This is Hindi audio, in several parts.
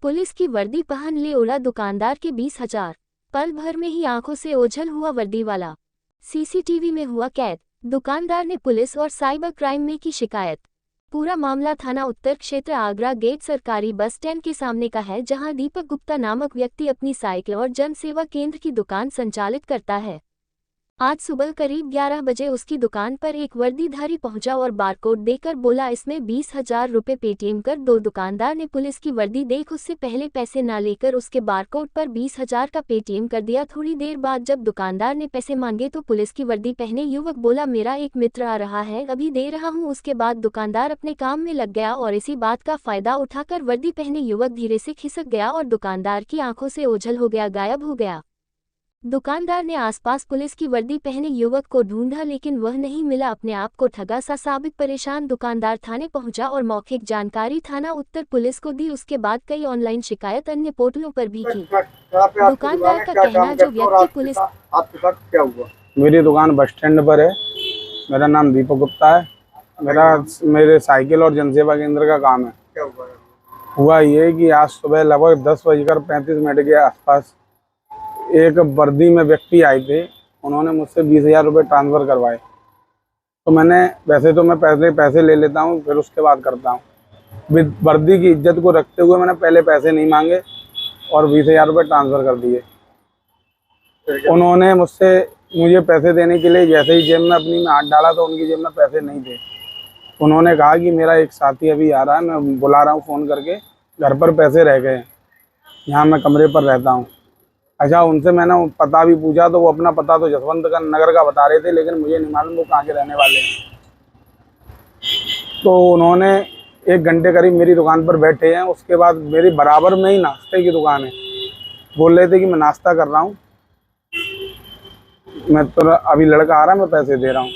पुलिस की वर्दी पहन ले उड़ा दुकानदार के 20,000। पल भर में ही आंखों से ओझल हुआ वर्दी वाला। सीसीटीवी में हुआ कैद। दुकानदार ने पुलिस और साइबर क्राइम में की शिकायत। पूरा मामला थाना उत्तर क्षेत्र आगरा गेट सरकारी बस स्टैंड के सामने का है, जहां दीपक गुप्ता नामक व्यक्ति अपनी साइकिल और जन सेवा केंद्र की दुकान संचालित करता है। आज सुबह करीब 11 बजे उसकी दुकान पर एक वर्दीधारी पहुंचा और बारकोड देकर बोला, इसमें 20,000 रुपये पेटीएम कर दो। दुकानदार ने पुलिस की वर्दी देख उससे पहले पैसे ना लेकर उसके बारकोड पर 20,000 का पेटीएम कर दिया। थोड़ी देर बाद जब दुकानदार ने पैसे मांगे तो पुलिस की वर्दी पहने युवक बोला, मेरा एक मित्र आ रहा है, अभी दे रहा हूं। उसके बाद दुकानदार अपने काम में लग गया और इसी बात का फायदा उठाकर वर्दी पहने युवक धीरे से खिसक गया और दुकानदार की आंखों से ओझल हो गया, गायब हो गया। दुकानदार ने आसपास पुलिस की वर्दी पहने युवक को ढूंढा लेकिन वह नहीं मिला। अपने आप को ठगा सा साबित परेशान दुकानदार थाने पहुंचा और मौखिक जानकारी थाना उत्तर पुलिस को दी। उसके बाद कई ऑनलाइन शिकायत अन्य पोर्टलों पर भी की। दुकानदार का कहना, जो व्यक्ति पुलिस आपके साथ क्या हुआ? मेरी दुकान बस स्टैंड पर है। मेरा नाम दीपक गुप्ता है। मेरे साइकिल और जनसेवा केंद्र का काम है। क्या हुआ ये कि आज सुबह लगभग 10:35 के आसपास एक वर्दी में व्यक्ति आए थे। उन्होंने मुझसे 20,000 रुपये ट्रांसफ़र करवाए। तो वैसे तो मैं पैसे ले लेता हूँ, फिर उसके बाद करता हूँ। वर्दी की इज्जत को रखते हुए मैंने पहले पैसे नहीं मांगे और 20,000 रुपये ट्रांसफ़र कर दिए। उन्होंने मुझे पैसे देने के लिए जैसे ही जेब में अपनी में हाथ डाला तो उनकी जेब में पैसे नहीं थे। उन्होंने कहा कि मेरा एक साथी अभी आ रहा है, मैं बुला रहा हूँ फ़ोन करके, घर पर पैसे रह गए, यहाँ मैं कमरे पर रहता हूँ। अच्छा, उनसे मैंने पता भी पूछा तो वो अपना पता तो जसवंत का नगर का बता रहे थे, लेकिन मुझे नहीं मालूम वो कहाँ के रहने वाले हैं। तो उन्होंने 1 घंटे करीब मेरी दुकान पर बैठे हैं। उसके बाद मेरी बराबर में ही नाश्ते की दुकान है। बोल रहे थे कि मैं नाश्ता कर रहा हूँ, मैं तो अभी लड़का आ रहा है, मैं पैसे दे रहा हूँ।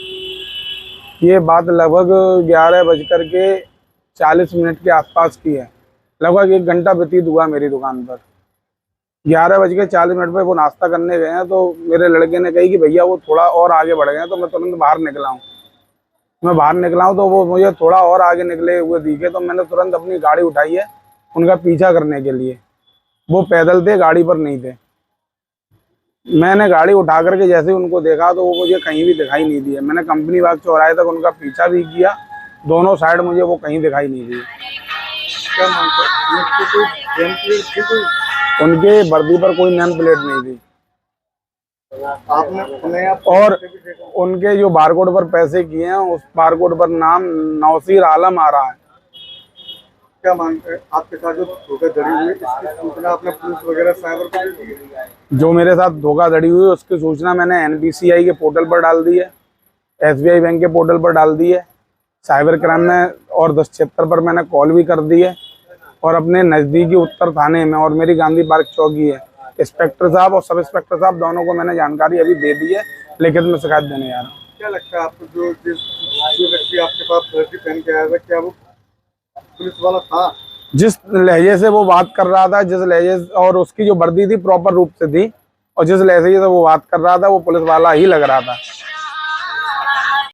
ये बात लगभग 11:40 के आसपास की है। लगभग 1 घंटा व्यतीत हुआ मेरी दुकान पर। 11:40 पे वो नाश्ता करने गए हैं तो मेरे लड़के ने कही कि भैया वो थोड़ा और आगे बढ़ गए हैं। तो मैं तुरंत बाहर निकला हूँ। मैं बाहर निकला हूँ तो वो मुझे थोड़ा और आगे निकले हुए दिखे, तो मैंने तुरंत अपनी गाड़ी उठाई है उनका पीछा करने के लिए। वो पैदल थे, गाड़ी पर नहीं थे। मैंने गाड़ी उठा करके जैसे उनको देखा तो वो मुझे कहीं भी दिखाई नहीं दिए। मैंने कंपनी बाग चौराहे तक उनका पीछा भी किया, दोनों साइड मुझे वो कहीं दिखाई नहीं दिए। उनके वर्दी पर कोई नेम प्लेट नहीं थी। और उनके जो बारकोड पर पैसे किए हैं उस बारकोड पर नाम नौसीर आलम आ रहा है। क्या मानते हैं आपके साथ जो धोखाधड़ी हुई, इसकी सूचना आपने पुलिस वगैरह साइबर को दे दी है? जो मेरे साथ धोखाधड़ी हुई उसकी सूचना मैंने NPCI के पोर्टल पर डाल दी है, SBI बैंक के पोर्टल पर डाल दी है, साइबर क्राइम में और 1076 पर मैंने कॉल भी कर दी है, और अपने नज़दीकी उत्तर थाने में और मेरी गांधी पार्क चौकी है, इंस्पेक्टर साहब और सब इंस्पेक्टर साहब दोनों को मैंने जानकारी अभी दे दी है, लिखित में शिकायत देने जा रहा हूँ। क्या लगता है आपको, जो व्यक्ति आपके पास वर्दी पहन के आया था, क्या वो पुलिस वाला था? जिस लहजे से वो बात कर रहा था, जिस लहजे और उसकी जो वर्दी थी प्रॉपर रूप से थी, और जिस लहजे से वो बात कर रहा था वो पुलिस वाला ही लग रहा था।